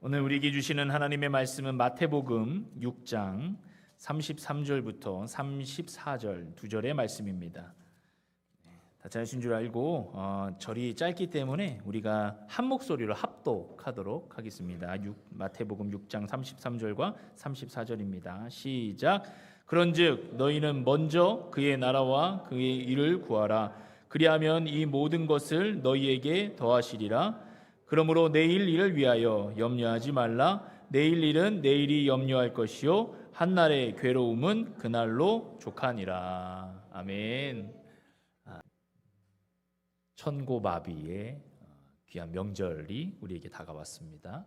오늘 우리에게 주시는 하나님의 말씀은 마태복음 6장 33절부터 34절 두 절의 말씀입니다. 다 찾으신 줄 알고 절이 짧기 때문에 우리가 한 목소리로 합독하도록 하겠습니다. 마태복음 6장 33절과 34절입니다. 시작. 그런즉 너희는 먼저 그의 나라와 그의 일을 구하라. 그리하면 이 모든 것을 너희에게 더하시리라. 그러므로 내일 일을 위하여 염려하지 말라. 내일 일은 내일이 염려할 것이요 한날의 괴로움은 그날로 족하니라. 아멘. 천고마비의 귀한 명절이 우리에게 다가왔습니다.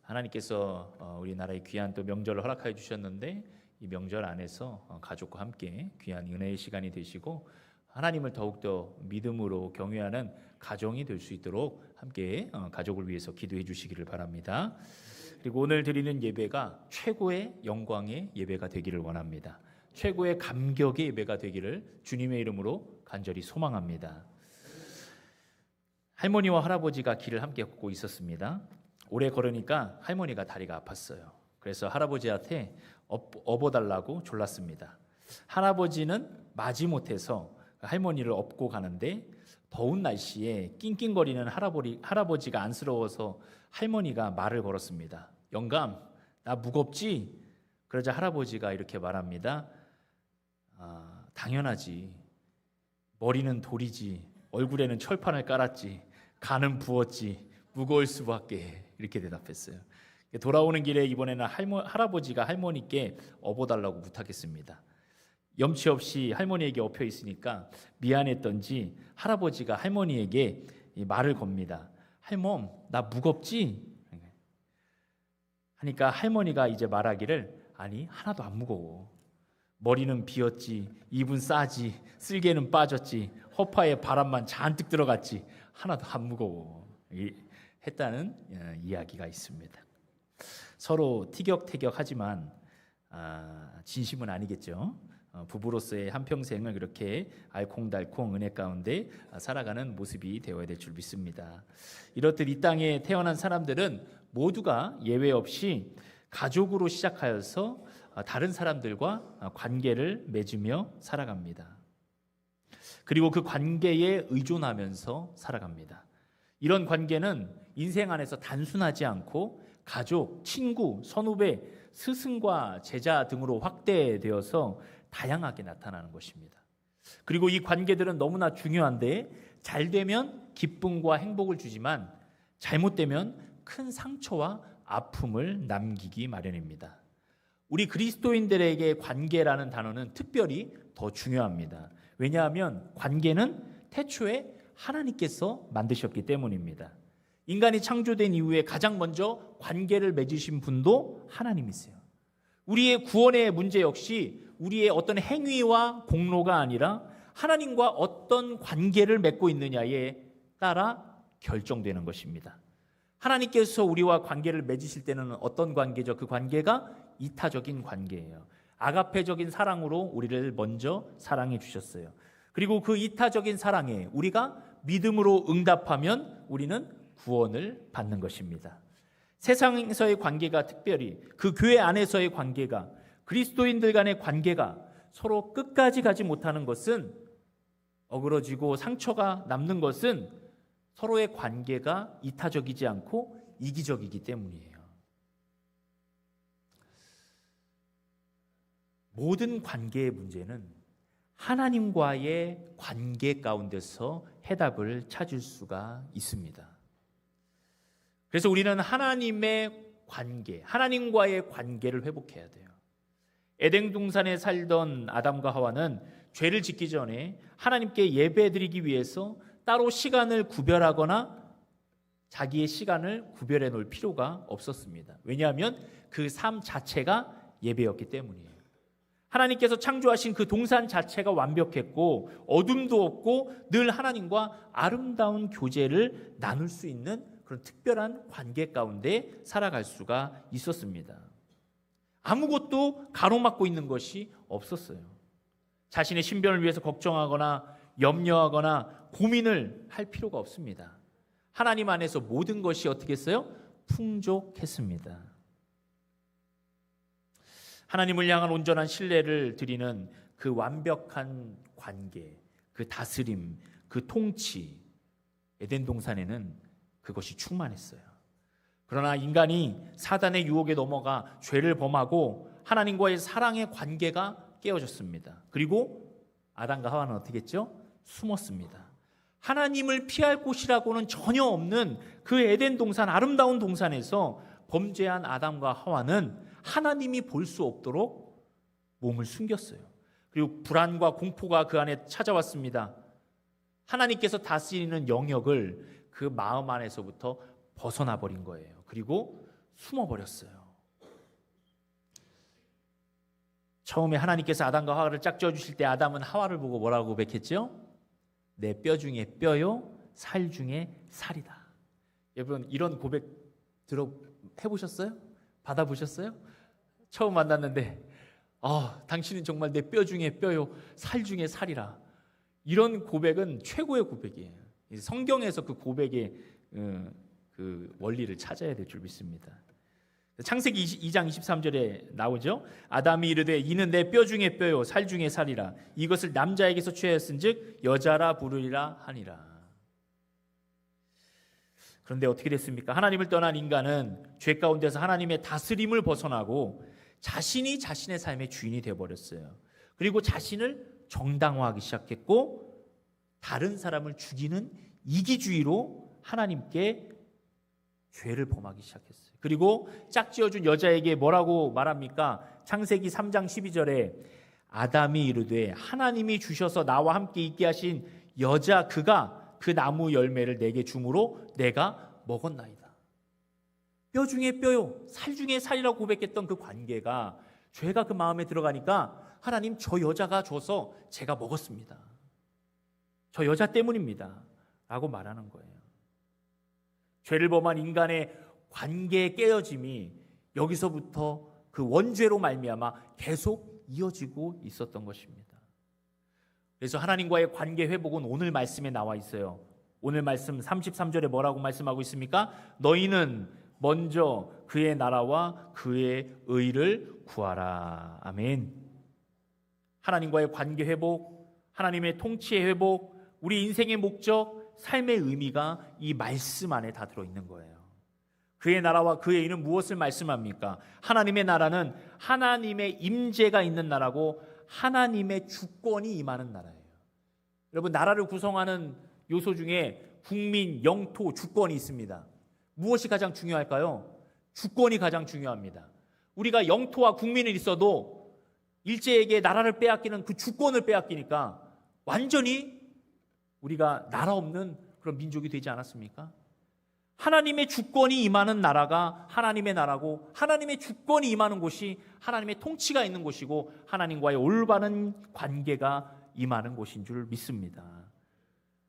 하나님께서 우리나라에 귀한 또 명절을 허락하여 주셨는데 이 명절 안에서 가족과 함께 귀한 은혜의 시간이 되시고 하나님을 더욱더 믿음으로 경외하는 가정이 될 수 있도록 함께 가족을 위해서 기도해 주시기를 바랍니다. 그리고 오늘 드리는 예배가 최고의 영광의 예배가 되기를 원합니다. 최고의 감격의 예배가 되기를 주님의 이름으로 간절히 소망합니다. 할머니와 할아버지가 길을 함께 걷고 있었습니다. 오래 걸으니까 할머니가 다리가 아팠어요. 그래서 할아버지한테 업어달라고 졸랐습니다. 할아버지는 마지못해서 할머니를 업고 가는데 더운 날씨에 낑낑거리는 할아버지가 안쓰러워서 할머니가 말을 걸었습니다. 영감, 나 무겁지? 그러자 할아버지가 이렇게 말합니다. 당연하지. 머리는 돌이지. 얼굴에는 철판을 깔았지. 간은 부었지. 무거울 수밖에. 이렇게 대답했어요. 돌아오는 길에 이번에는 할아버지가 할머니께 업어달라고 부탁했습니다. 염치 없이 할머니에게 엎혀 있으니까 미안했던지 할아버지가 할머니에게 말을 겁니다. 할멈, 나 무겁지? 하니까 할머니가 이제 말하기를 아니, 하나도 안 무거워. 머리는 비었지, 입은 싸지, 쓸개는 빠졌지, 허파에 바람만 잔뜩 들어갔지, 하나도 안 무거워. 했다는 이야기가 있습니다. 서로 티격태격하지만 진심은 아니겠죠. 부부로서의 한평생을 그렇게 알콩달콩 은혜 가운데 살아가는 모습이 되어야 될 줄 믿습니다. 이렇듯 이 땅에 태어난 사람들은 모두가 예외 없이 가족으로 시작하여서 다른 사람들과 관계를 맺으며 살아갑니다. 그리고 그 관계에 의존하면서 살아갑니다. 이런 관계는 인생 안에서 단순하지 않고 가족, 친구, 선후배, 스승과 제자 등으로 확대되어서 다양하게 나타나는 것입니다. 그리고 이 관계들은 너무나 중요한데 잘 되면 기쁨과 행복을 주지만 잘못되면 큰 상처와 아픔을 남기기 마련입니다. 우리 그리스도인들에게 관계라는 단어는 특별히 더 중요합니다. 왜냐하면 관계는 태초에 하나님께서 만드셨기 때문입니다. 인간이 창조된 이후에 가장 먼저 관계를 맺으신 분도 하나님이세요. 우리의 구원의 문제 역시 우리의 어떤 행위와 공로가 아니라 하나님과 어떤 관계를 맺고 있느냐에 따라 결정되는 것입니다. 하나님께서 우리와 관계를 맺으실 때는 어떤 관계죠? 그 관계가 이타적인 관계예요. 아가페적인 사랑으로 우리를 먼저 사랑해 주셨어요. 그리고 그 이타적인 사랑에 우리가 믿음으로 응답하면 우리는 구원을 받는 것입니다. 세상에서의 관계가 특별히 그 교회 안에서의 관계가 그리스도인들 간의 관계가 서로 끝까지 가지 못하는 것은 어그러지고 상처가 남는 것은 서로의 관계가 이타적이지 않고 이기적이기 때문이에요. 모든 관계의 문제는 하나님과의 관계 가운데서 해답을 찾을 수가 있습니다. 그래서 우리는 하나님의 관계, 하나님과의 관계를 회복해야 돼요. 에덴 동산에 살던 아담과 하와는 죄를 짓기 전에 하나님께 예배드리기 위해서 따로 시간을 구별하거나 자기의 시간을 구별해 놓을 필요가 없었습니다. 왜냐하면 그 삶 자체가 예배였기 때문이에요. 하나님께서 창조하신 그 동산 자체가 완벽했고 어둠도 없고 늘 하나님과 아름다운 교제를 나눌 수 있는 그런 특별한 관계 가운데 살아갈 수가 있었습니다. 아무것도 가로막고 있는 것이 없었어요. 자신의 신변을 위해서 걱정하거나 염려하거나 고민을 할 필요가 없습니다. 하나님 안에서 모든 것이 어떻게 했어요? 풍족했습니다. 하나님을 향한 온전한 신뢰를 드리는 그 완벽한 관계, 그 다스림, 그 통치, 에덴 동산에는 그것이 충만했어요. 그러나 인간이 사단의 유혹에 넘어가 죄를 범하고 하나님과의 사랑의 관계가 깨어졌습니다. 그리고 아담과 하와는 어떻게 했죠? 숨었습니다. 하나님을 피할 곳이라고는 전혀 없는 그 에덴 동산, 아름다운 동산에서 범죄한 아담과 하와는 하나님이 볼 수 없도록 몸을 숨겼어요. 그리고 불안과 공포가 그 안에 찾아왔습니다. 하나님께서 다스리는 영역을 그 마음 안에서부터 벗어나 버린 거예요. 그리고 숨어버렸어요. 처음에 하나님께서 아담과 하와를 짝지어 주실 때 아담은 하와를 보고 뭐라고 고백했죠? 내 뼈 중에 뼈요, 살 중에 살이다. 여러분 이런 고백 해보셨어요? 받아보셨어요? 처음 만났는데 당신은 정말 내 뼈 중에 뼈요, 살 중에 살이라. 이런 고백은 최고의 고백이에요. 성경에서 그 고백의 그 원리를 찾아야 될 줄 믿습니다. 창세기 2장 23절에 나오죠. 아담이 이르되 이는 내 뼈 중에 뼈요 살 중에 살이라. 이것을 남자에게서 취하였은즉 여자라 부르리라 하니라. 그런데 어떻게 됐습니까? 하나님을 떠난 인간은 죄 가운데서 하나님의 다스림을 벗어나고 자신이 자신의 삶의 주인이 되어버렸어요. 그리고 자신을 정당화하기 시작했고 다른 사람을 죽이는 이기주의로 하나님께 죄를 범하기 시작했어요. 그리고 짝지어준 여자에게 뭐라고 말합니까? 창세기 3장 12절에 아담이 이르되 하나님이 주셔서 나와 함께 있게 하신 여자 그가 그 나무 열매를 내게 주므로 내가 먹었나이다. 뼈 중에 뼈요 살 중에 살이라고 고백했던 그 관계가 죄가 그 마음에 들어가니까 하나님 저 여자가 줘서 제가 먹었습니다. 저 여자 때문입니다 라고 말하는 거예요. 죄를 범한 인간의 관계의 깨어짐이 여기서부터 그 원죄로 말미암아 계속 이어지고 있었던 것입니다. 그래서 하나님과의 관계 회복은 오늘 말씀에 나와 있어요. 오늘 말씀 33절에 뭐라고 말씀하고 있습니까? 너희는 먼저 그의 나라와 그의 의를 구하라. 아멘. 하나님과의 관계 회복, 하나님의 통치의 회복, 우리 인생의 목적, 삶의 의미가 이 말씀 안에 다 들어있는 거예요. 그의 나라와 그의 의는 무엇을 말씀합니까? 하나님의 나라는 하나님의 임재가 있는 나라고 하나님의 주권이 임하는 나라예요. 여러분 나라를 구성하는 요소 중에 국민, 영토, 주권이 있습니다. 무엇이 가장 중요할까요? 주권이 가장 중요합니다. 우리가 영토와 국민을 있어도 일제에게 나라를 빼앗기는 그 주권을 빼앗기니까 완전히 우리가 나라 없는 그런 민족이 되지 않았습니까? 하나님의 주권이 임하는 나라가 하나님의 나라고 하나님의 주권이 임하는 곳이 하나님의 통치가 있는 곳이고 하나님과의 올바른 관계가 임하는 곳인 줄 믿습니다.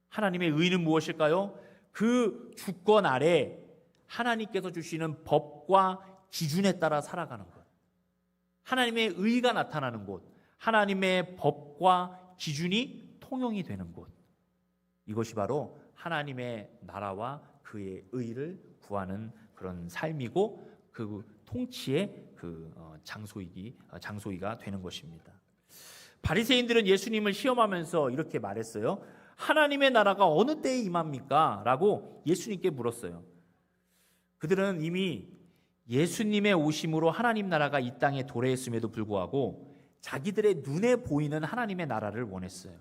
하나님의 의는 무엇일까요? 그 주권 아래 하나님께서 주시는 법과 기준에 따라 살아가는 것. 하나님의 의가 나타나는 곳, 하나님의 법과 기준이 통용이 되는 곳. 이것이 바로 하나님의 나라와 그의 의를 구하는 그런 삶이고 그 통치의 그 장소이가 되는 것입니다. 바리새인들은 예수님을 시험하면서 이렇게 말했어요. 하나님의 나라가 어느 때에 임합니까? 라고 예수님께 물었어요. 그들은 이미 예수님의 오심으로 하나님 나라가 이 땅에 도래했음에도 불구하고 자기들의 눈에 보이는 하나님의 나라를 원했어요.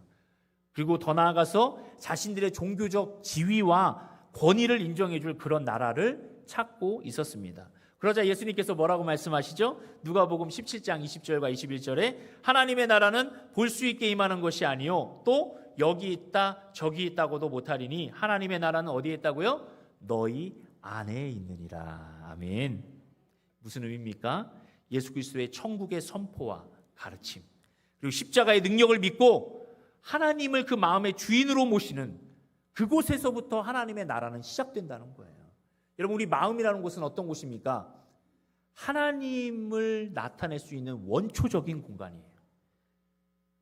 그리고 더 나아가서 자신들의 종교적 지위와 권위를 인정해 줄 그런 나라를 찾고 있었습니다. 그러자 예수님께서 뭐라고 말씀하시죠? 누가복음 17장 20절과 21절에 하나님의 나라는 볼 수 있게 임하는 것이 아니요 또 여기 있다 저기 있다고도 못하리니 하나님의 나라는 어디에 있다고요? 너희 안에 있느니라. 아멘. 무슨 의미입니까? 예수 그리스도의 천국의 선포와 가르침 그리고 십자가의 능력을 믿고 하나님을 그 마음의 주인으로 모시는 그곳에서부터 하나님의 나라는 시작된다는 거예요. 여러분 우리 마음이라는 곳은 어떤 곳입니까? 하나님을 나타낼 수 있는 원초적인 공간이에요.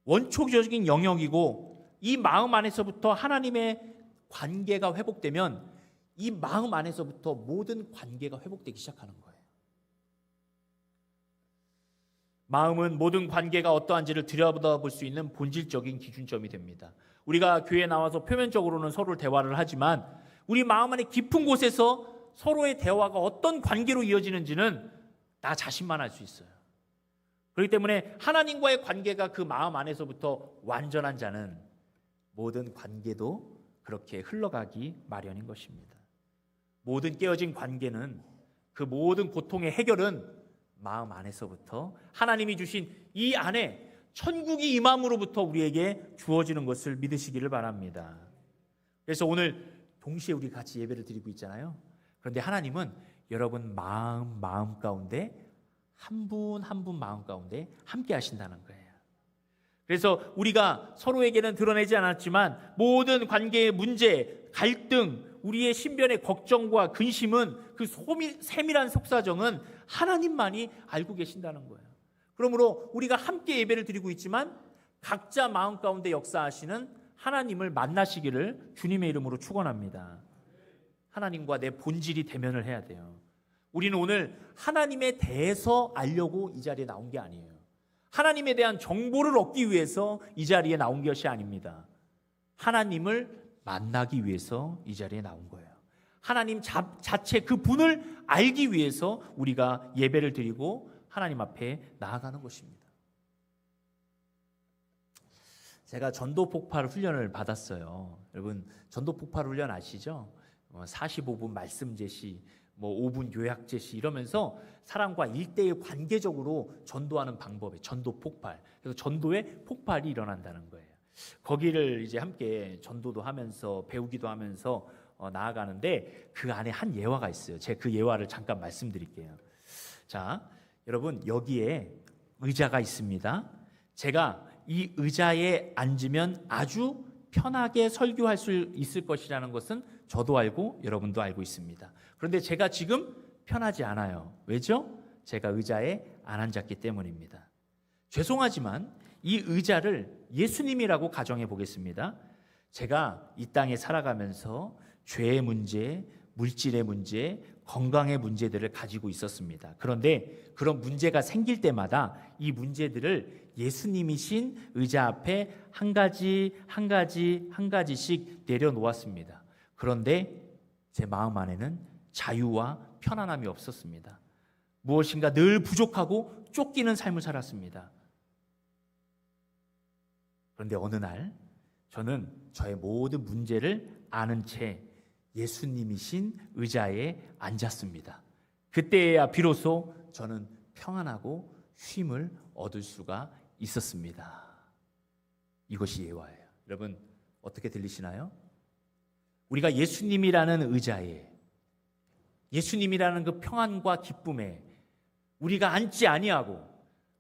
원초적인 영역이고 이 마음 안에서부터 하나님의 관계가 회복되면 이 마음 안에서부터 모든 관계가 회복되기 시작하는 거예요. 마음은 모든 관계가 어떠한지를 들여다볼 수 있는 본질적인 기준점이 됩니다. 우리가 교회에 나와서 표면적으로는 서로 대화를 하지만 우리 마음 안에 깊은 곳에서 서로의 대화가 어떤 관계로 이어지는지는 나 자신만 알 수 있어요. 그렇기 때문에 하나님과의 관계가 그 마음 안에서부터 완전한 자는 모든 관계도 그렇게 흘러가기 마련인 것입니다. 모든 깨어진 관계는, 그 모든 고통의 해결은 마음 안에서부터 하나님이 주신 이 안에 천국이 임함으로부터 우리에게 주어지는 것을 믿으시기를 바랍니다. 그래서 오늘 동시에 우리 같이 예배를 드리고 있잖아요. 그런데 하나님은 여러분 마음 가운데 한 분 한 분 마음 가운데 함께 하신다는 거예요. 그래서 우리가 서로에게는 드러내지 않았지만 모든 관계의 문제, 갈등, 우리의 신변의 걱정과 근심은 그 세밀한 속사정은 하나님만이 알고 계신다는 거예요. 그러므로 우리가 함께 예배를 드리고 있지만 각자 마음 가운데 역사하시는 하나님을 만나시기를 주님의 이름으로 축원합니다. 하나님과 내 본질이 대면을 해야 돼요. 우리는 오늘 하나님에 대해서 알려고 이 자리에 나온 게 아니에요. 하나님에 대한 정보를 얻기 위해서 이 자리에 나온 것이 아닙니다. 하나님을 만나기 위해서 이 자리에 나온 거예요. 하나님 자체 그 분을 알기 위해서 우리가 예배를 드리고 하나님 앞에 나아가는 것입니다. 제가 전도 폭발 훈련을 받았어요. 여러분 전도 폭발 훈련 아시죠? 45분 말씀 제시, 5분 요약 제시 이러면서 사람과 1대1 관계적으로 전도하는 방법에 전도 폭발. 그래서 전도의 폭발이 일어난다는 거예요. 거기를 이제 함께 전도도 하면서 배우기도 하면서 나아가는데 그 안에 한 예화가 있어요. 제가 그 예화를 잠깐 말씀드릴게요. 자, 여러분 여기에 의자가 있습니다. 제가 이 의자에 앉으면 아주 편하게 설교할 수 있을 것이라는 것은 저도 알고 여러분도 알고 있습니다. 그런데 제가 지금 편하지 않아요. 왜죠? 제가 의자에 안 앉았기 때문입니다. 죄송하지만 이 의자를 예수님이라고 가정해 보겠습니다. 제가 이 땅에 살아가면서 죄의 문제, 물질의 문제, 건강의 문제들을 가지고 있었습니다. 그런데 그런 문제가 생길 때마다 이 문제들을 예수님이신 의자 앞에 한 가지씩 내려놓았습니다. 그런데 제 마음 안에는 자유와 편안함이 없었습니다. 무엇인가 늘 부족하고 쫓기는 삶을 살았습니다. 그런데 어느 날 저는 저의 모든 문제를 아는 채 예수님이신 의자에 앉았습니다. 그때야 비로소 저는 평안하고 쉼을 얻을 수가 있었습니다. 이것이 예화예요. 여러분 어떻게 들리시나요? 우리가 예수님이라는 의자에, 예수님이라는 그 평안과 기쁨에 우리가 앉지 아니하고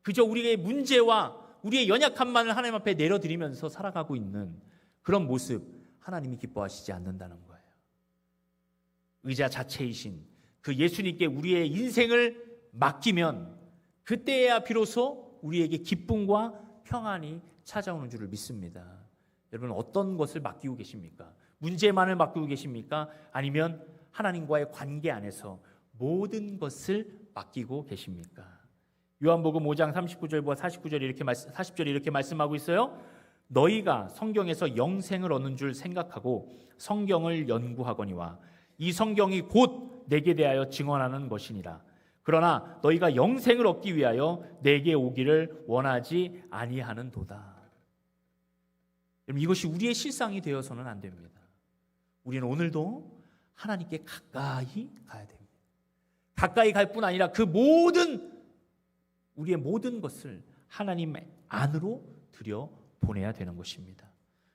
그저 우리의 문제와 우리의 연약함만을 하나님 앞에 내려드리면서 살아가고 있는 그런 모습, 하나님이 기뻐하시지 않는다는 거예요. 의자 자체이신 그 예수님께 우리의 인생을 맡기면 그때야 비로소 우리에게 기쁨과 평안이 찾아오는 줄을 믿습니다. 여러분 어떤 것을 맡기고 계십니까? 문제만을 맡기고 계십니까? 아니면 하나님과의 관계 안에서 모든 것을 맡기고 계십니까? 요한복음 5장 39절과 40절에 이렇게 말씀하고 있어요. 너희가 성경에서 영생을 얻는 줄 생각하고 성경을 연구하거니와 이 성경이 곧 내게 대하여 증언하는 것이니라. 그러나 너희가 영생을 얻기 위하여 내게 오기를 원하지 아니하는도다. 여러분 이것이 우리의 실상이 되어서는 안 됩니다. 우리는 오늘도 하나님께 가까이 가야 됩니다. 가까이 갈 뿐 아니라 그 우리의 모든 것을 하나님 안으로 들여 보내야 되는 것입니다.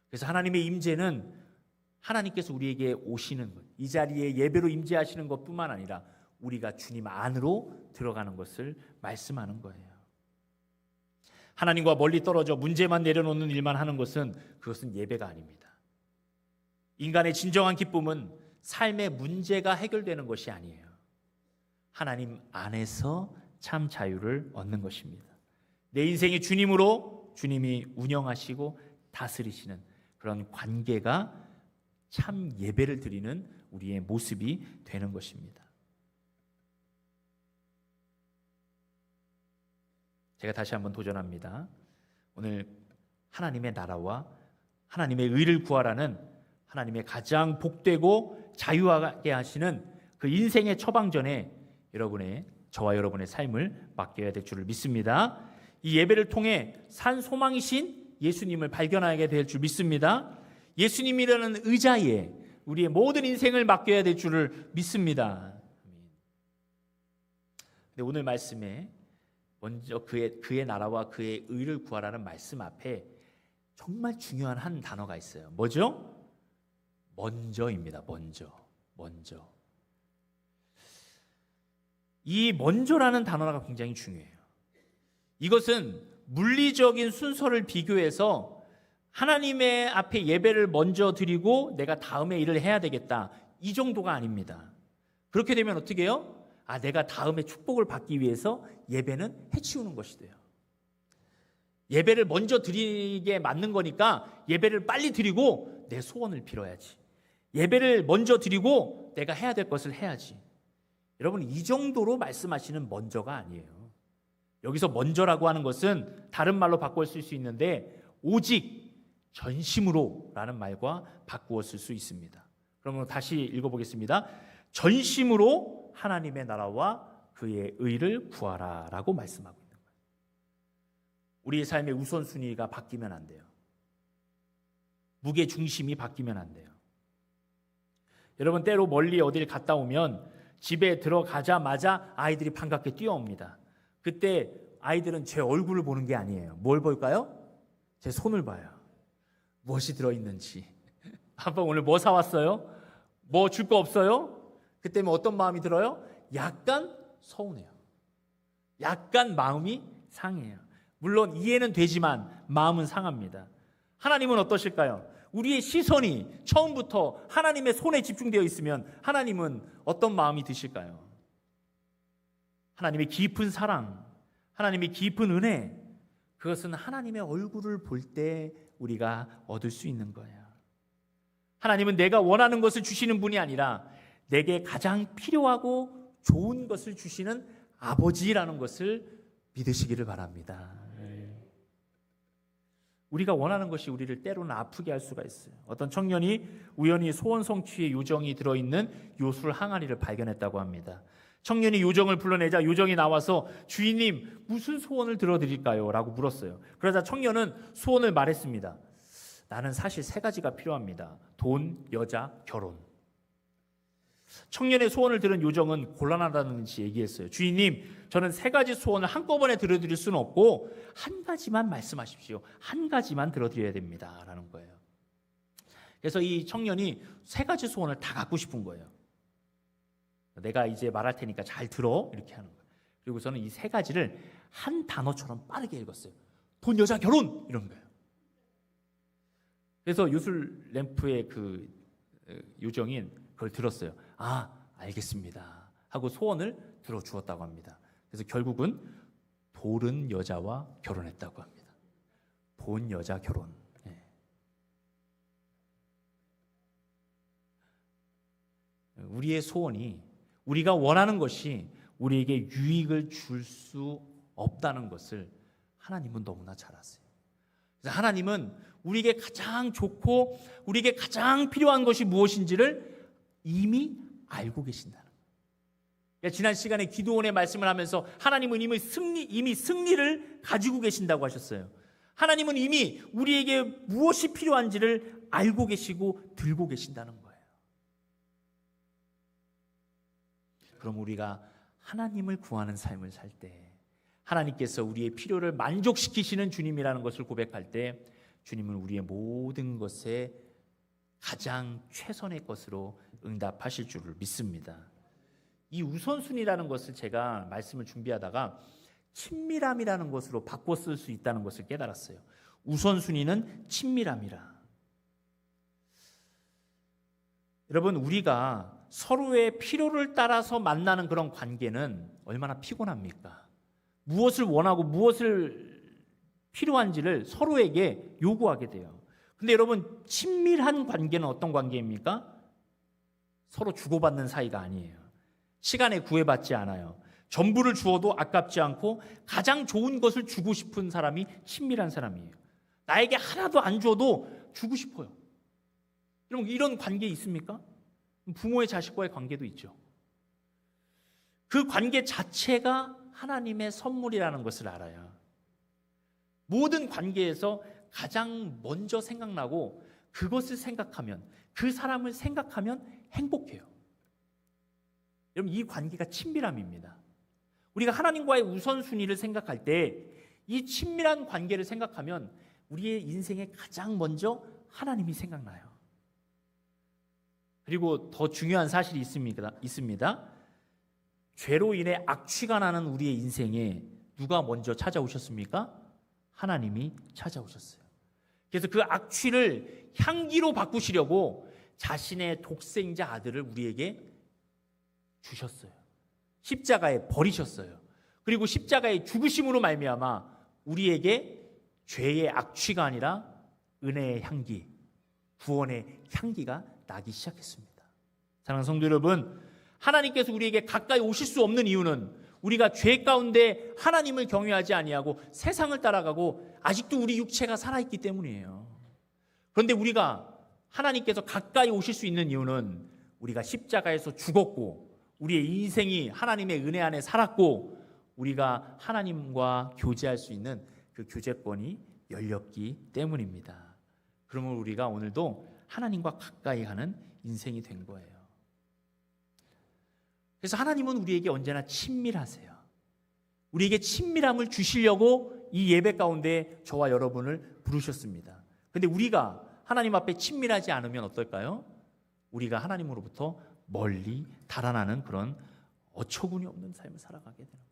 그래서 하나님의 임재는 하나님께서 우리에게 오시는 것, 이 자리에 예배로 임재하시는 것뿐만 아니라 우리가 주님 안으로 들어가는 것을 말씀하는 거예요. 하나님과 멀리 떨어져 문제만 내려놓는 일만 하는 것은 그것은 예배가 아닙니다. 인간의 진정한 기쁨은 삶의 문제가 해결되는 것이 아니에요. 하나님 안에서 참 자유를 얻는 것입니다. 내 인생이 주님이 운영하시고 다스리시는 그런 관계가 참 예배를 드리는 우리의 모습이 되는 것입니다. 제가 다시 한번 도전합니다. 오늘 하나님의 나라와 하나님의 의를 구하라는 하나님의 가장 복되고 자유하게 하시는 그 인생의 처방전에 저와 여러분의 삶을 맡겨야 될 줄을 믿습니다. 이 예배를 통해 산 소망이신 예수님을 발견하게 될 줄 믿습니다. 예수님이라는 의자에 우리의 모든 인생을 맡겨야 될 줄을 믿습니다. 근데 오늘 말씀에 먼저 그의 나라와 그의 의를 구하라는 말씀 앞에 정말 중요한 한 단어가 있어요. 뭐죠? 먼저입니다. 먼저. 이 먼저라는 단어가 굉장히 중요해요. 이것은 물리적인 순서를 비교해서 하나님의 앞에 예배를 먼저 드리고 내가 다음에 일을 해야 되겠다, 이 정도가 아닙니다. 그렇게 되면 어떻게 해요? 내가 다음에 축복을 받기 위해서 예배는 해치우는 것이 돼요. 예배를 먼저 드리게 맞는 거니까 예배를 빨리 드리고 내 소원을 빌어야지. 예배를 먼저 드리고 내가 해야 될 것을 해야지. 여러분, 이 정도로 말씀하시는 먼저가 아니에요. 여기서 먼저라고 하는 것은 다른 말로 바꿔 쓸 수 있는데 오직 전심으로 라는 말과 바꾸어 쓸 수 있습니다. 그러면 다시 읽어보겠습니다. 전심으로 하나님의 나라와 그의 의를 구하라 라고 말씀하고 있는 거예요. 우리의 삶의 우선순위가 바뀌면 안 돼요. 무게중심이 바뀌면 안 돼요. 여러분, 때로 멀리 어딜 갔다 오면 집에 들어가자마자 아이들이 반갑게 뛰어옵니다. 그때 아이들은 제 얼굴을 보는 게 아니에요. 뭘 볼까요? 제 손을 봐요. 무엇이 들어있는지. 아빠 오늘 뭐 사왔어요? 뭐 줄 거 없어요? 그때면 어떤 마음이 들어요? 약간 서운해요. 약간 마음이 상해요. 물론 이해는 되지만 마음은 상합니다. 하나님은 어떠실까요? 우리의 시선이 처음부터 하나님의 손에 집중되어 있으면 하나님은 어떤 마음이 드실까요? 하나님의 깊은 사랑, 하나님의 깊은 은혜, 그것은 하나님의 얼굴을 볼 때 우리가 얻을 수 있는 거예요. 하나님은 내가 원하는 것을 주시는 분이 아니라 내게 가장 필요하고 좋은 것을 주시는 아버지라는 것을 믿으시기를 바랍니다. 우리가 원하는 것이 우리를 때로는 아프게 할 수가 있어요. 어떤 청년이 우연히 소원 성취의 요정이 들어있는 요술 항아리를 발견했다고 합니다. 청년이 요정을 불러내자 요정이 나와서 주인님, 무슨 소원을 들어드릴까요? 라고 물었어요. 그러자 청년은 소원을 말했습니다. 나는 사실 3가지가 필요합니다. 돈, 여자, 결혼. 청년의 소원을 들은 요정은 곤란하다는 듯이 얘기했어요. 주인님, 저는 3가지 소원을 한꺼번에 들어드릴 수는 없고 한 가지만 말씀하십시오. 한 가지만 들어드려야 됩니다. 라는 거예요. 그래서 이 청년이 3가지 소원을 다 갖고 싶은 거예요. 내가 이제 말할 테니까 잘 들어, 이렇게 하는 거예요. 그리고서는 이 3가지를 한 단어처럼 빠르게 읽었어요. 돈, 여자, 결혼! 이런 거예요. 그래서 요술 램프의 그 요정인 그걸 들었어요. 알겠습니다 하고 소원을 들어주었다고 합니다. 그래서 결국은 보른 여자와 결혼했다고 합니다. 본 여자 결혼. 우리의 소원이, 우리가 원하는 것이 우리에게 유익을 줄 수 없다는 것을 하나님은 너무나 잘 아세요. 그래서 하나님은 우리에게 가장 좋고 우리에게 가장 필요한 것이 무엇인지를 이미 알고 계신다는 거예요. 지난 시간에 기도원의 말씀을 하면서 하나님은 이미 승리를 가지고 계신다고 하셨어요. 하나님은 이미 우리에게 무엇이 필요한지를 알고 계시고 들고 계신다는 거예요. 그럼 우리가 하나님을 구하는 삶을 살 때, 하나님께서 우리의 필요를 만족시키시는 주님이라는 것을 고백할 때, 주님은 우리의 모든 것에 가장 최선의 것으로 응답하실 줄을 믿습니다. 이 우선순위라는 것을 제가 말씀을 준비하다가 친밀함이라는 것으로 바꿔 쓸 수 있다는 것을 깨달았어요. 우선순위는 친밀함이라. 여러분, 우리가 서로의 필요를 따라서 만나는 그런 관계는 얼마나 피곤합니까? 무엇을 원하고 무엇을 필요한지를 서로에게 요구하게 돼요. 근데 여러분, 친밀한 관계는 어떤 관계입니까? 서로 주고받는 사이가 아니에요. 시간에 구애받지 않아요. 전부를 주어도 아깝지 않고 가장 좋은 것을 주고 싶은 사람이 친밀한 사람이에요. 나에게 하나도 안 줘도 주고 싶어요. 여러분, 이런 관계 있습니까? 부모의 자식과의 관계도 있죠. 그 관계 자체가 하나님의 선물이라는 것을 알아요. 모든 관계에서 가장 먼저 생각나고 그것을 생각하면, 그 사람을 생각하면 행복해요. 여러분, 이 관계가 친밀함입니다. 우리가 하나님과의 우선순위를 생각할 때 이 친밀한 관계를 생각하면 우리의 인생에 가장 먼저 하나님이 생각나요. 그리고 더 중요한 사실이 있습니다. 죄로 인해 악취가 나는 우리의 인생에 누가 먼저 찾아오셨습니까? 하나님이 찾아오셨어요. 그래서 그 악취를 향기로 바꾸시려고 자신의 독생자 아들을 우리에게 주셨어요. 십자가에 버리셨어요. 그리고 십자가의 죽으심으로 말미암아 우리에게 죄의 악취가 아니라 은혜의 향기, 구원의 향기가 나기 시작했습니다. 사랑하는 성도 여러분, 하나님께서 우리에게 가까이 오실 수 없는 이유는 우리가 죄 가운데 하나님을 경외하지 아니하고 세상을 따라가고 아직도 우리 육체가 살아있기 때문이에요. 그런데 우리가 하나님께서 가까이 오실 수 있는 이유는 우리가 십자가에서 죽었고 우리의 인생이 하나님의 은혜 안에 살았고 우리가 하나님과 교제할 수 있는 그 교제권이 열렸기 때문입니다. 그러면 우리가 오늘도 하나님과 가까이 가는 인생이 된 거예요. 그래서 하나님은 우리에게 언제나 친밀하세요. 우리에게 친밀함을 주시려고 이 예배 가운데 저와 여러분을 부르셨습니다. 그런데 우리가 하나님 앞에 친밀하지 않으면 어떨까요? 우리가 하나님으로부터 멀리 달아나는 그런 어처구니 없는 삶을 살아가게 되는 거예요.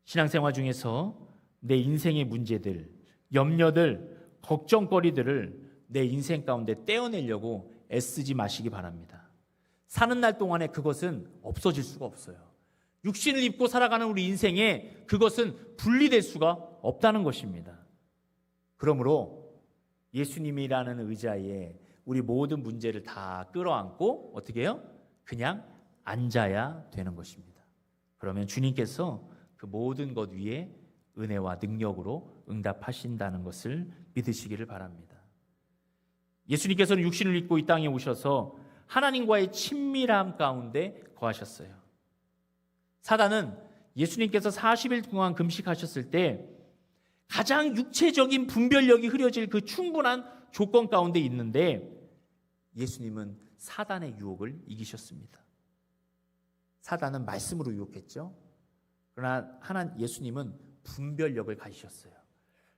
신앙생활 중에서 내 인생의 문제들, 염려들, 걱정거리들을 내 인생 가운데 떼어내려고 애쓰지 마시기 바랍니다. 사는 날 동안에 그것은 없어질 수가 없어요. 육신을 입고 살아가는 우리 인생에 그것은 분리될 수가 없다는 것입니다. 그러므로 예수님이라는 의자에 우리 모든 문제를 다 끌어안고 어떻게 해요? 그냥 앉아야 되는 것입니다. 그러면 주님께서 그 모든 것 위에 은혜와 능력으로 응답하신다는 것을 믿으시기를 바랍니다. 예수님께서는 육신을 입고 이 땅에 오셔서 하나님과의 친밀함 가운데 거하셨어요. 사단은 예수님께서 40일 동안 금식하셨을 때 가장 육체적인 분별력이 흐려질 그 충분한 조건 가운데 있는데 예수님은 사단의 유혹을 이기셨습니다. 사단은 말씀으로 유혹했죠. 그러나 예수님은 분별력을 가지셨어요.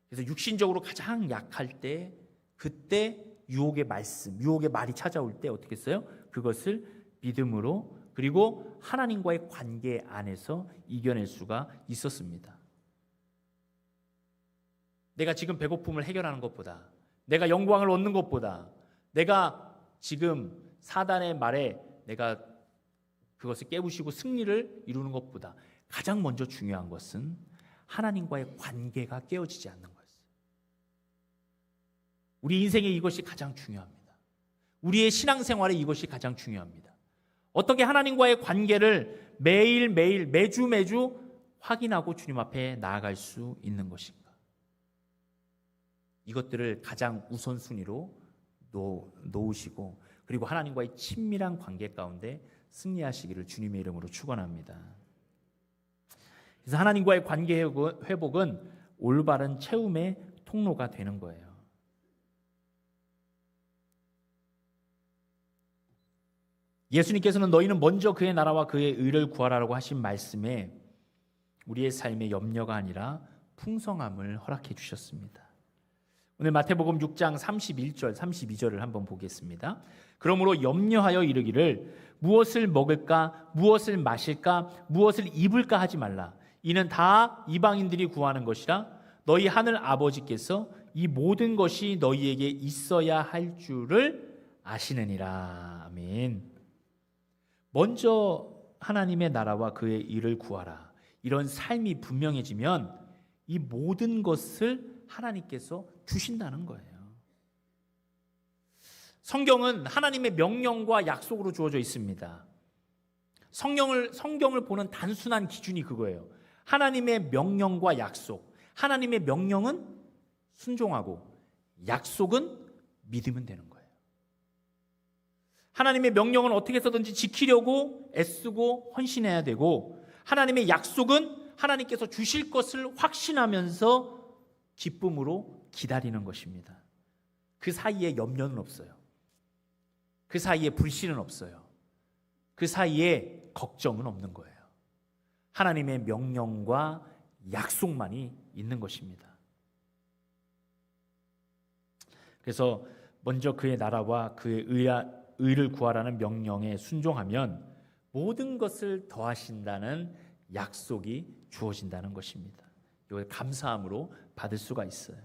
그래서 육신적으로 가장 약할 때 그때 유혹의 말씀, 유혹의 말이 찾아올 때 어떻게 했어요? 그것을 믿음으로 그리고 하나님과의 관계 안에서 이겨낼 수가 있었습니다. 내가 지금 배고픔을 해결하는 것보다, 내가 영광을 얻는 것보다, 내가 지금 사단의 말에 내가 그것을 깨부시고 승리를 이루는 것보다 가장 먼저 중요한 것은 하나님과의 관계가 깨어지지 않는 거예요. 우리 인생에 이것이 가장 중요합니다. 우리의 신앙생활에 이것이 가장 중요합니다. 어떻게 하나님과의 관계를 매일매일 매주 확인하고 주님 앞에 나아갈 수 있는 것인가? 이것들을 가장 우선순위로 놓으시고 그리고 하나님과의 친밀한 관계 가운데 승리하시기를 주님의 이름으로 축원합니다. 그래서 하나님과의 관계 회복은 올바른 채움의 통로가 되는 거예요. 예수님께서는 너희는 먼저 그의 나라와 그의 의를 구하라고 하신 말씀에 우리의 삶의 염려가 아니라 풍성함을 허락해 주셨습니다. 오늘 마태복음 6장 31절, 32절을 한번 보겠습니다. 그러므로 염려하여 이르기를 무엇을 먹을까, 무엇을 마실까, 무엇을 입을까 하지 말라. 이는 다 이방인들이 구하는 것이라 너희 하늘 아버지께서 이 모든 것이 너희에게 있어야 할 줄을 아시느니라. 아멘. 먼저 하나님의 나라와 그의 일을 구하라. 이런 삶이 분명해지면 이 모든 것을 하나님께서 주신다는 거예요. 성경은 하나님의 명령과 약속으로 주어져 있습니다. 성경을 보는 단순한 기준이 그거예요. 하나님의 명령과 약속. 하나님의 명령은 순종하고 약속은 믿으면 되는 거예요. 하나님의 명령은 어떻게 해서든지 지키려고 애쓰고 헌신해야 되고, 하나님의 약속은 하나님께서 주실 것을 확신하면서 기쁨으로 기다리는 것입니다. 그 사이에 염려는 없어요. 그 사이에 불신은 없어요. 그 사이에 걱정은 없는 거예요. 하나님의 명령과 약속만이 있는 것입니다. 그래서 먼저 그의 나라와 그의 의를 구하라는 명령에 순종하면 모든 것을 더하신다는 약속이 주어진다는 것입니다. 이걸 감사함으로 받을 수가 있어요.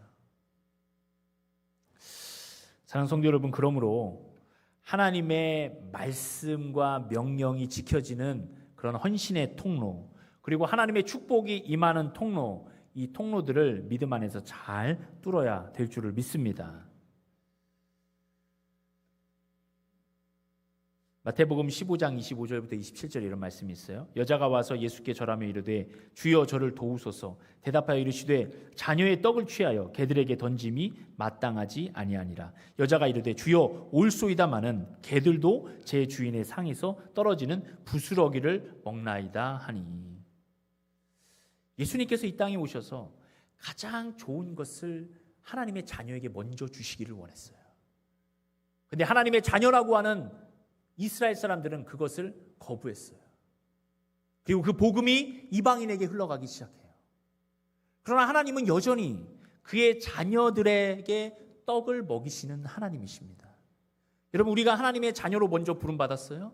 사랑하는 성도 여러분, 그러므로 하나님의 말씀과 명령이 지켜지는 그런 헌신의 통로, 그리고 하나님의 축복이 임하는 통로, 이 통로들을 믿음 안에서 잘 뚫어야 될 줄을 믿습니다. 마태복음 15장 25절부터 27절 이런 말씀이 있어요. 여자가 와서 예수께 절하며 이르되 주여 저를 도우소서. 대답하여 이르시되 자녀의 떡을 취하여 개들에게 던짐이 마땅하지 아니하니라. 여자가 이르되 주여 올소이다마는 개들도 제 주인의 상에서 떨어지는 부스러기를 먹나이다 하니. 예수님께서 이 땅에 오셔서 가장 좋은 것을 하나님의 자녀에게 먼저 주시기를 원했어요. 그런데 하나님의 자녀라고 하는 이스라엘 사람들은 그것을 거부했어요. 그리고 그 복음이 이방인에게 흘러가기 시작해요. 그러나 하나님은 여전히 그의 자녀들에게 떡을 먹이시는 하나님이십니다. 여러분, 우리가 하나님의 자녀로 먼저 부름받았어요?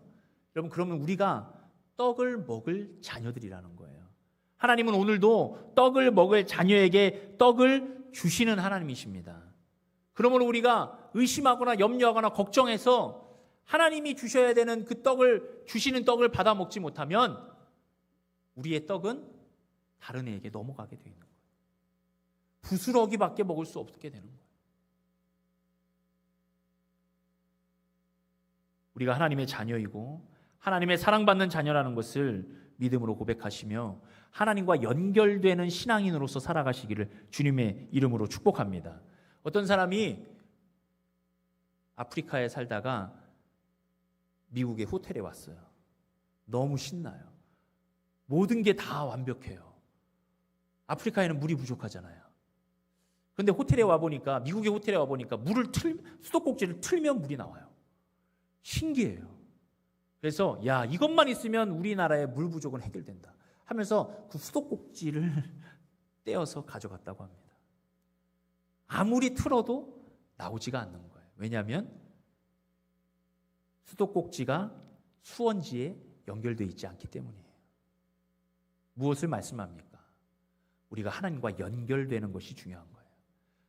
여러분, 그러면 우리가 떡을 먹을 자녀들이라는 거예요. 하나님은 오늘도 떡을 먹을 자녀에게 떡을 주시는 하나님이십니다. 그러므로 우리가 의심하거나 염려하거나 걱정해서 하나님이 주셔야 되는 그 떡을, 주시는 떡을 받아 먹지 못하면 우리의 떡은 다른 이에게 넘어가게 되어 있는 거예요. 부스러기밖에 먹을 수 없게 되는 거예요. 우리가 하나님의 자녀이고 하나님의 사랑받는 자녀라는 것을 믿음으로 고백하시며 하나님과 연결되는 신앙인으로서 살아가시기를 주님의 이름으로 축복합니다. 어떤 사람이 아프리카에 살다가 미국의 호텔에 왔어요. 너무 신나요. 모든 게 다 완벽해요. 아프리카에는 물이 부족하잖아요. 그런데 호텔에 와보니까, 미국의 호텔에 와보니까 수도꼭지를 틀면 물이 나와요. 신기해요. 그래서 야, 이것만 있으면 우리나라의 물 부족은 해결된다 하면서 그 수도꼭지를 떼어서 가져갔다고 합니다. 아무리 틀어도 나오지가 않는 거예요. 왜냐하면 수도꼭지가 수원지에 연결되어 있지 않기 때문이에요. 무엇을 말씀합니까? 우리가 하나님과 연결되는 것이 중요한 거예요.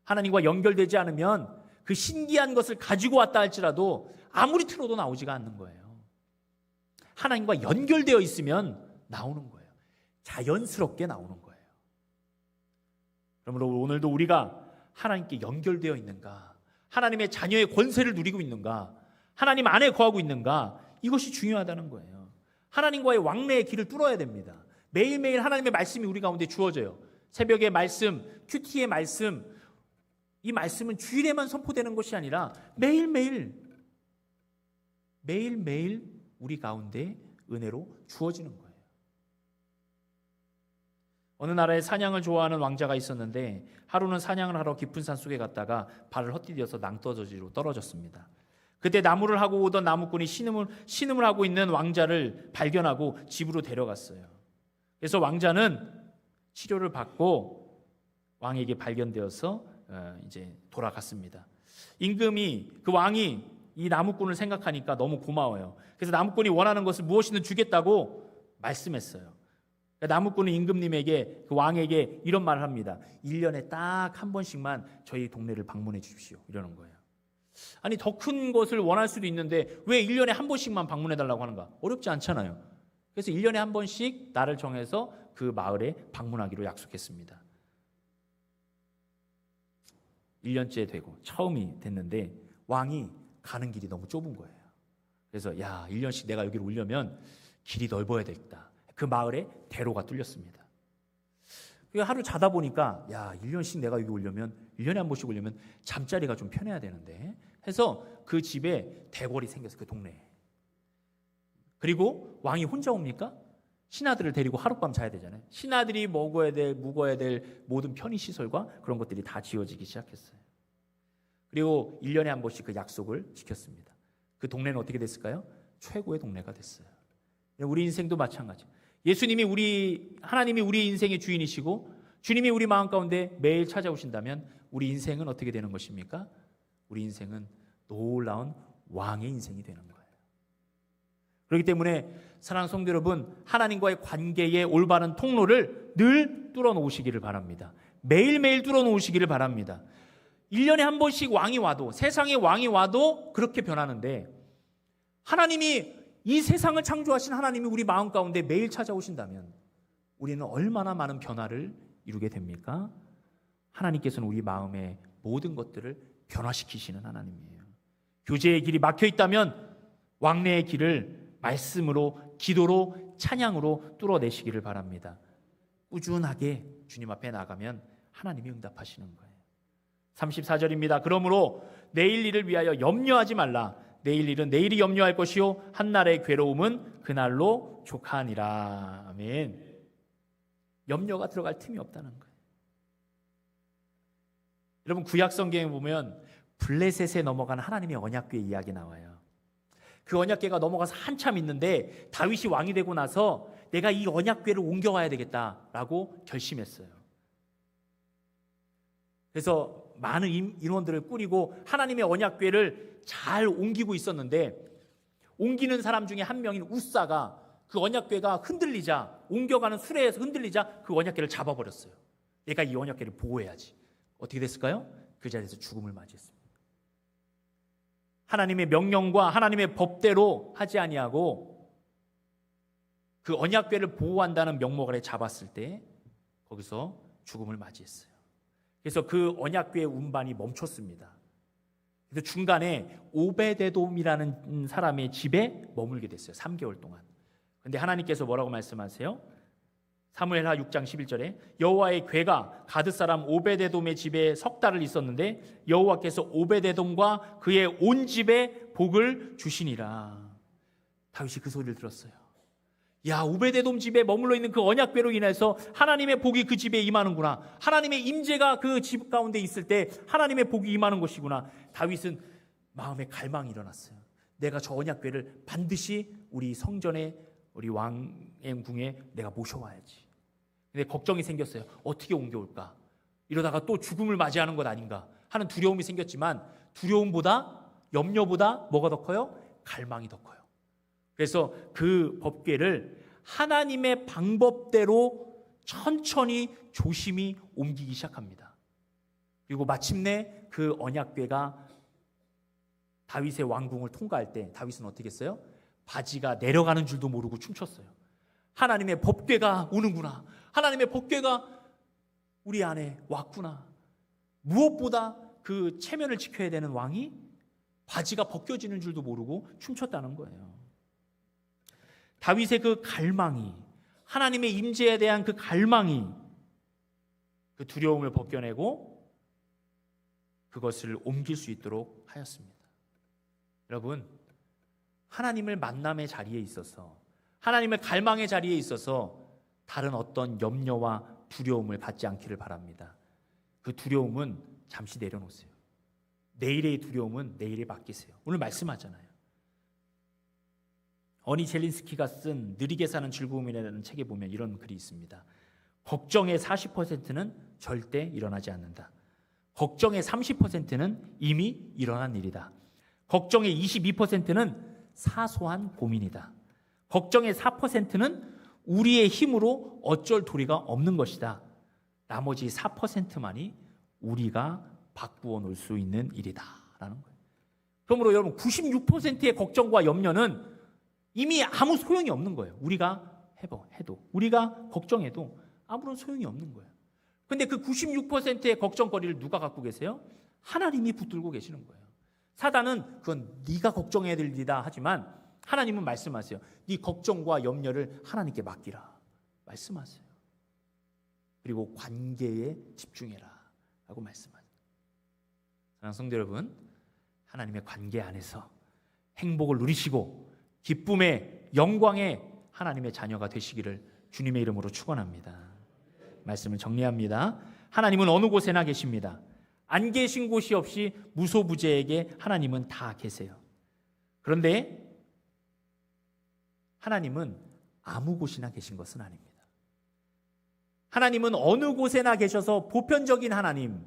하나님과 연결되지 않으면 그 신기한 것을 가지고 왔다 할지라도 아무리 틀어도 나오지가 않는 거예요. 하나님과 연결되어 있으면 나오는 거예요. 자연스럽게 나오는 거예요. 그러므로 오늘도 우리가 하나님께 연결되어 있는가? 하나님의 자녀의 권세를 누리고 있는가? 하나님 안에 거하고 있는가? 이것이 중요하다는 거예요. 하나님과의 왕래의 길을 뚫어야 됩니다. 매일매일 하나님의 말씀이 우리 가운데 주어져요. 새벽의 말씀, 큐티의 말씀, 이 말씀은 주일에만 선포되는 것이 아니라 매일매일 우리 가운데 은혜로 주어지는 거예요. 어느 나라에 사냥을 좋아하는 왕자가 있었는데 하루는 사냥을 하러 깊은 산 속에 갔다가 발을 헛디뎌서 낭떠러지로 떨어졌습니다. 그때 나무를 하고 오던 나무꾼이 신음을 하고 있는 왕자를 발견하고 집으로 데려갔어요. 그래서 왕자는 치료를 받고 왕에게 발견되어서 이제 돌아갔습니다. 임금이, 그 왕이 이 나무꾼을 생각하니까 너무 고마워요. 그래서 나무꾼이 원하는 것을 무엇이든 주겠다고 말씀했어요. 나무꾼은 임금님에게, 그 왕에게 이런 말을 합니다. 1년에 딱 한 번씩만 저희 동네를 방문해 주십시오. 이러는 거예요. 아니, 더 큰 것을 원할 수도 있는데 왜 1년에 한 번씩만 방문해 달라고 하는가? 어렵지 않잖아요. 그래서 1년에 한 번씩 날을 정해서 그 마을에 방문하기로 약속했습니다. 1년째 되고 처음이 됐는데 왕이 가는 길이 너무 좁은 거예요. 그래서 1년씩 내가 여기를 오려면 길이 넓어야 되겠다. 그 마을에 대로가 뚫렸습니다. 하루 자다 보니까 1년씩 내가 여기 오려면 1년에 한 번씩 오려면 잠자리가 좀 편해야 되는데 해서 그 집에 대궐이 생겼어요. 그 동네에. 그리고 왕이 혼자 옵니까? 신하들을 데리고 하룻밤 자야 되잖아요. 신하들이 묵어야 될 모든 편의시설과 그런 것들이 다 지어지기 시작했어요. 그리고 1년에 한 번씩 그 약속을 지켰습니다. 그 동네는 어떻게 됐을까요? 최고의 동네가 됐어요. 우리 인생도 마찬가지. 하나님이 우리 인생의 주인이시고 주님이 우리 마음 가운데 매일 찾아오신다면 우리 인생은 어떻게 되는 것입니까? 우리 인생은 놀라운 왕의 인생이 되는 거예요. 그렇기 때문에 사랑하는 성도 여러분, 하나님과의 관계의 올바른 통로를 늘 뚫어놓으시기를 바랍니다. 매일매일 뚫어놓으시기를 바랍니다. 1년에 한 번씩 왕이 와도, 세상에 왕이 와도 그렇게 변하는데 하나님이, 이 세상을 창조하신 하나님이 우리 마음 가운데 매일 찾아오신다면 우리는 얼마나 많은 변화를 이루게 됩니까? 하나님께서는 우리 마음의 모든 것들을 변화시키시는 하나님이에요. 교제의 길이 막혀 있다면 왕래의 길을 말씀으로, 기도로, 찬양으로 뚫어내시기를 바랍니다. 꾸준하게 주님 앞에 나가면 하나님이 응답하시는 거예요. 34절입니다. 그러므로 내일 일을 위하여 염려하지 말라. 내일 일은 내일이 염려할 것이요 한날의 괴로움은 그날로 족하니라. 아멘. 염려가 들어갈 틈이 없다는 거예요. 여러분, 구약 성경에 보면 블레셋에 넘어가는 하나님의 언약궤의 이야기 나와요. 그 언약궤가 넘어가서 한참 있는데 다윗이 왕이 되고 나서 내가 이 언약궤를 옮겨가야 되겠다라고 결심했어요. 그래서 많은 인원들을 꾸리고 하나님의 언약궤를 잘 옮기고 있었는데 옮기는 사람 중에 한 명인 우사가 그 언약궤가 흔들리자, 옮겨가는 수레에서 흔들리자 그 언약궤를 잡아버렸어요. 내가 이 언약궤를 보호해야지. 어떻게 됐을까요? 그 자리에서 죽음을 맞이했습니다. 하나님의 명령과 하나님의 법대로 하지 아니하고 그 언약궤를 보호한다는 명목 아래 잡았을 때 거기서 죽음을 맞이했어요. 그래서 그 언약궤의 운반이 멈췄습니다. 그래서 중간에 오베데돔이라는 사람의 집에 머물게 됐어요. 3개월 동안. 그런데 하나님께서 뭐라고 말씀하세요? 사무엘하 6장 11절에 여호와의 궤가 가드 사람 오베데돔의 집에 석 달을 있었는데 여호와께서 오베데돔과 그의 온 집에 복을 주시니라. 다윗이 그 소리를 들었어요. 오베데돔 집에 머물러 있는 그 언약궤로 인해서 하나님의 복이 그 집에 임하는구나. 하나님의 임재가 그 집 가운데 있을 때 하나님의 복이 임하는 것이구나. 다윗은 마음에 갈망이 일어났어요. 내가 저 언약궤를 반드시 우리 성전에, 우리 왕궁에 내가 모셔와야지. 근데 걱정이 생겼어요. 어떻게 옮겨올까? 이러다가 또 죽음을 맞이하는 것 아닌가 하는 두려움이 생겼지만 두려움보다, 염려보다 뭐가 더 커요? 갈망이 더 커요. 그래서 그 법궤를 하나님의 방법대로 천천히 조심히 옮기기 시작합니다. 그리고 마침내 그 언약궤가 다윗의 왕궁을 통과할 때 다윗은 어떻게 했어요? 바지가 내려가는 줄도 모르고 춤췄어요. 하나님의 법궤가 오는구나. 하나님의 법궤가 우리 안에 왔구나. 무엇보다 그 체면을 지켜야 되는 왕이 바지가 벗겨지는 줄도 모르고 춤췄다는 거예요. 다윗의 그 갈망이, 하나님의 임재에 대한 그 갈망이 그 두려움을 벗겨내고 그것을 옮길 수 있도록 하였습니다. 여러분, 하나님을 만남의 자리에 있어서, 하나님을 갈망의 자리에 있어서 다른 어떤 염려와 두려움을 갖지 않기를 바랍니다. 그 두려움은 잠시 내려놓으세요. 내일의 두려움은 내일에 맡기세요. 오늘 말씀하잖아요. 어니 젤린스키가 쓴 느리게 사는 즐거움이라는 책에 보면 이런 글이 있습니다. 걱정의 40%는 절대 일어나지 않는다. 걱정의 30%는 이미 일어난 일이다. 걱정의 22%는 사소한 고민이다. 걱정의 4%는 우리의 힘으로 어쩔 도리가 없는 것이다. 나머지 4%만이 우리가 바꾸어 놓을 수 있는 일이다 라는 거예요. 그러므로 여러분, 96%의 걱정과 염려는 이미 아무 소용이 없는 거예요. 우리가 해도, 우리가 걱정해도 아무런 소용이 없는 거예요. 그런데 그 96%의 걱정거리를 누가 갖고 계세요? 하나님이 붙들고 계시는 거예요. 사단은 그건 네가 걱정해야 될 일이다 하지만 하나님은 말씀하세요. 네 걱정과 염려를 하나님께 맡기라 말씀하세요. 그리고 관계에 집중해라 라고 말씀하세요. 사랑하는 성도 여러분, 하나님의 관계 안에서 행복을 누리시고 기쁨의 영광의 하나님의 자녀가 되시기를 주님의 이름으로 축원합니다. 말씀을 정리합니다. 하나님은 어느 곳에나 계십니다. 안 계신 곳이 없이 무소부재에게 하나님은 다 계세요. 그런데 하나님은 아무 곳이나 계신 것은 아닙니다. 하나님은 어느 곳에나 계셔서 보편적인 하나님,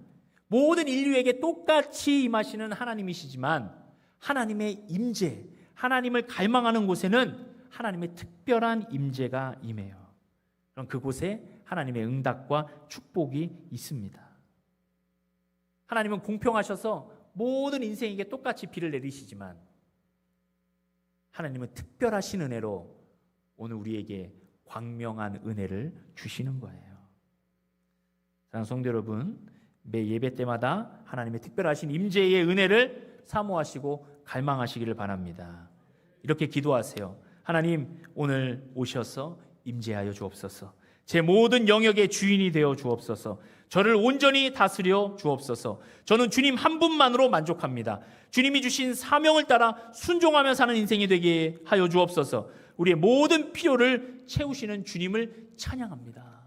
모든 인류에게 똑같이 임하시는 하나님이시지만 하나님의 임재, 하나님을 갈망하는 곳에는 하나님의 특별한 임재가 임해요. 그럼 그곳에 하나님의 응답과 축복이 있습니다. 하나님은 공평하셔서 모든 인생에게 똑같이 비를 내리시지만 하나님은 특별하신 은혜로 오늘 우리에게 광명한 은혜를 주시는 거예요. 사랑하는 성도 여러분, 매 예배 때마다 하나님의 특별하신 임재의 은혜를 사모하시고 갈망하시기를 바랍니다. 이렇게 기도하세요. 하나님, 오늘 오셔서 임재하여 주옵소서. 제 모든 영역의 주인이 되어 주옵소서. 저를 온전히 다스려 주옵소서. 저는 주님 한 분만으로 만족합니다. 주님이 주신 사명을 따라 순종하며 사는 인생이 되게 하여 주옵소서. 우리의 모든 필요를 채우시는 주님을 찬양합니다.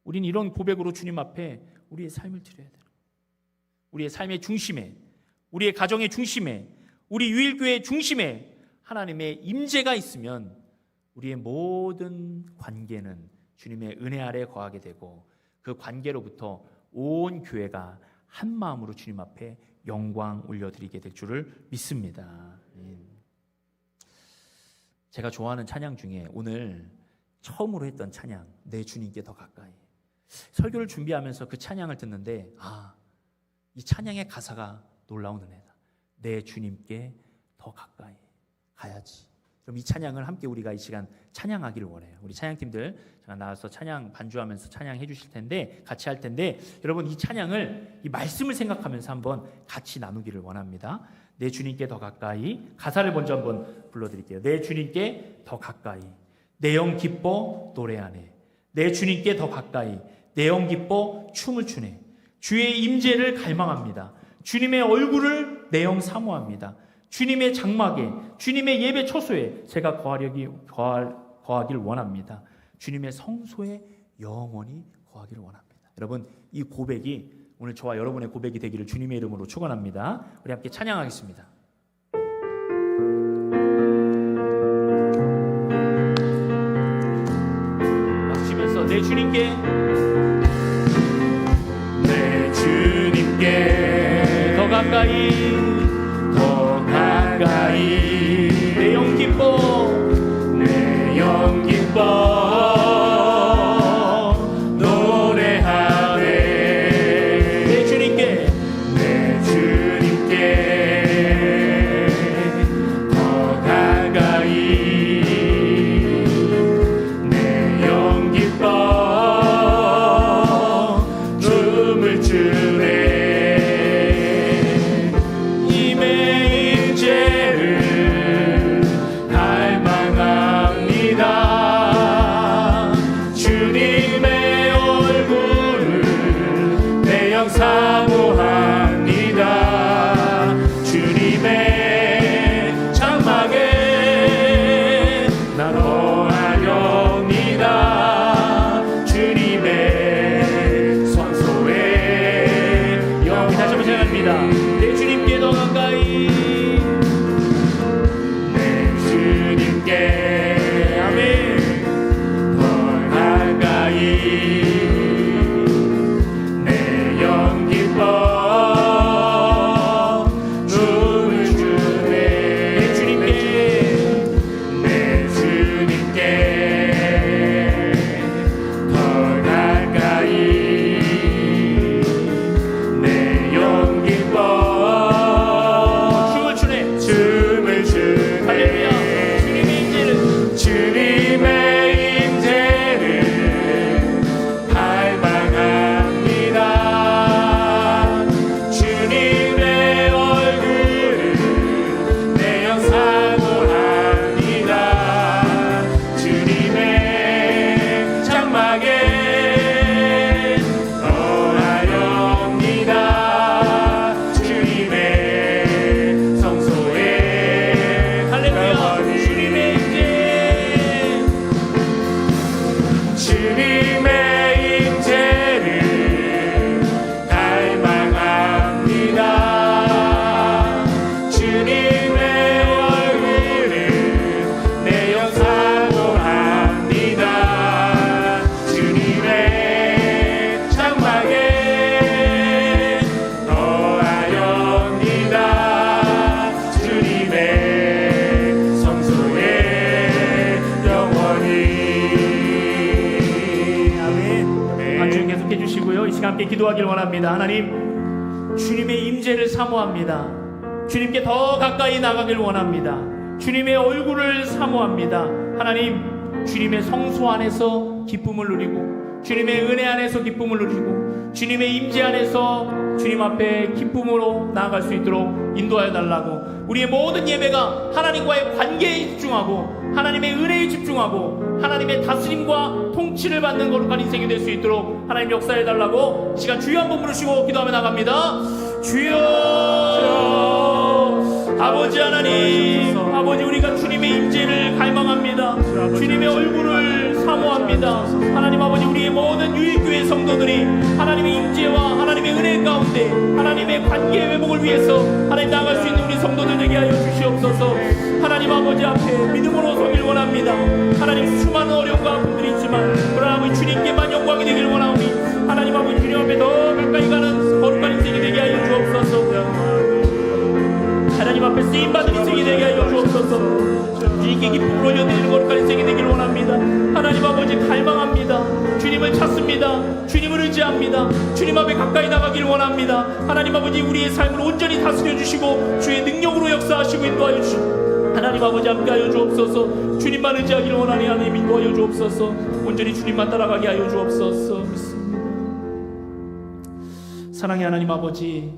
우리는 이런 고백으로 주님 앞에 우리의 삶을 드려야 돼요. 우리의 삶의 중심에, 우리의 가정의 중심에, 우리 유일교회의 중심에 하나님의 임재가 있으면 우리의 모든 관계는 주님의 은혜 아래 거하게 되고 그 관계로부터 온 교회가 한 마음으로 주님 앞에 영광 올려드리게 될 줄을 믿습니다. 제가 좋아하는 찬양 중에 오늘 처음으로 했던 찬양, 내 주님께 더 가까이. 설교를 준비하면서 그 찬양을 듣는데 이 찬양의 가사가 놀라운 은혜다. 내 주님께 더 가까이 가야지. 그럼 이 찬양을 함께 우리가 이 시간 찬양하기를 원해요. 우리 찬양팀들 제가 나와서 찬양 반주하면서 찬양해 주실 텐데 같이 할 텐데 여러분 이 찬양을 이 말씀을 생각하면서 한번 같이 나누기를 원합니다. 내 주님께 더 가까이. 가사를 먼저 한번 불러드릴게요. 내 주님께 더 가까이 내 영 기뻐 노래하네. 내 주님께 더 가까이 내 영 기뻐 춤을 추네. 주의 임재를 갈망합니다. 주님의 얼굴을 내 영 사모합니다. 주님의 장막에, 주님의 예배 초소에 제가 거하길 원합니다. 주님의 성소에 영원히 거하기를 원합니다. 여러분, 이 고백이 오늘 저와 여러분의 고백이 되기를 주님의 이름으로 축원합니다. 우리 함께 찬양하겠습니다. 막치면서 내 주님께 더 가까이 내 영 기뻐 노래하네. 내 주님께 더 가까이 내 영 기뻐 춤을 추네. 임재를 갈망 시간 함께 기도하길 원합니다. 하나님, 주님의 임재를 사모합니다. 주님께 더 가까이 나가길 원합니다. 주님의 얼굴을 사모합니다. 하나님, 주님의 성수 안에서 기쁨을 누리고 주님의 은혜 안에서 기쁨을 누리고 주님의 임재 안에서 주님 앞에 기쁨으로 나아갈 수 있도록 인도하여 달라고, 우리의 모든 예배가 하나님과의 관계에 집중하고 하나님의 은혜에 집중하고 하나님의 다스림과 통치를 받는 거룩한 인생이 될 수 있도록 하나님 역사해 달라고 시간 주여 한번 부르시고 기도하며 나갑니다. 주여, 아버지 하나님, 아버지, 우리가 주님의 임재를 갈망합니다. 주님의 얼굴을 사모합니다. 하나님 아버지, 우리의 모든 유일교회 성도들이 하나님의 임재와 하나님의 은혜 가운데 하나님의 관계 회복을 위해서 하나님 나아갈 수 있는 우리 성도들 되게 하여 주시옵소서. 하나님 아버지 앞에 믿음으로 서길 원합니다. 하나님, 수많은 어려움과 아픔들이 있지만 그러나 아버지 주님께만 영광이 되길 원하오니 하나님 아버지 주님 앞에 더 가까이 가는 거룩한 인생이 되게 하여 주옵소서. 하나님 앞에 쓰임받은 인생이 되게 하여 주옵소서. 주님께 기쁨을 올려드리는 거룩한 인생이 되길 원합니다. 하나님 아버지 갈망합니다. 주님을 찾습니다. 주님을 의지합니다. 주님 앞에 가까이 나가길 원합니다. 하나님 아버지, 우리의 삶을 온전히 다스려 주시고 주의 능력으로 역사하시고 인도하여 주시고 하나님 아버지 함께하여 주옵소서. 주님만 의지하길 원하니 하나님 인도하여 주옵소서. 온전히 주님만 따라가게 하여 주옵소서. 믿습니다. 사랑의 하나님 아버지,